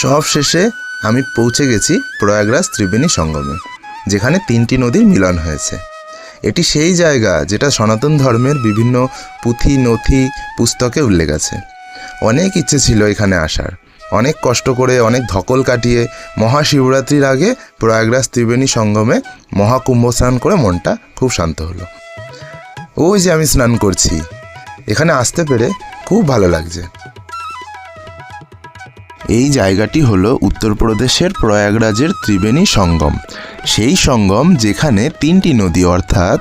সব শেষে আমি পৌঁছে গেছি প্রয়াগরাজ ত্রিবেণী সঙ্গমে, যেখানে 3টি নদীর মিলন হয়েছে। এটি সেই জায়গা যেটা সনাতন ধর্মের বিভিন্ন পুঁথি নথি পুস্তকে উল্লেখ আছে। অনেক ইচ্ছে ছিল এখানে আসার, অনেক কষ্ট করে অনেক ধকল কাটিয়ে মহাশিবরাত্রির আগে প্রয়াগরাজ ত্রিবেণী সঙ্গমে মহাকুম্ভ স্নান করে মনটা খুব শান্ত হলো। ওই যে আমি স্নান করছি, এখানে আসতে পেরে খুব ভালো লাগছে। এই জায়গাটি হলো উত্তরপ্রদেশের প্রয়াগরাজের ত্রিবেণী সঙ্গম, সেই সঙ্গম যেখানে 3টি নদী অর্থাৎ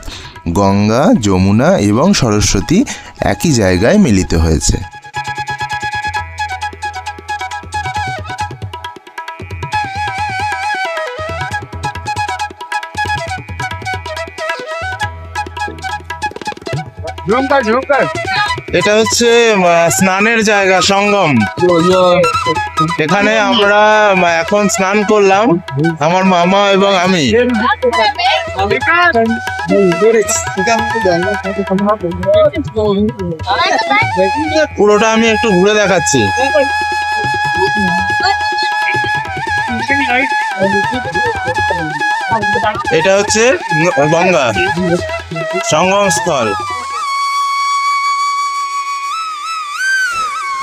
গঙ্গা, যমুনা এবং সরস্বতী একই জায়গায় মিলিত হয়েছে। এটা হচ্ছে স্নানের জায়গা সঙ্গম। এখানে আমরা এখন স্নান করলাম, আমার মামা এবং আমি। পুরোটা আমি একটু ঘুরে দেখাচ্ছি। এটা হচ্ছে গঙ্গা সঙ্গম স্থল।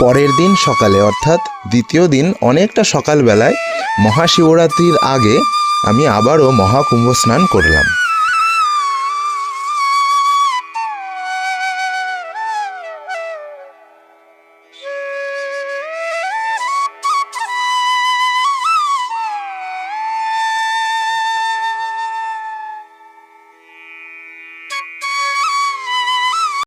পরের দিন সকালে অর্থাৎ দ্বিতীয় দিন অনেকটা সকালবেলায় মহাশিবরাত্রির আগে আমি আবারও মহাকুম্ভ স্নান করলাম।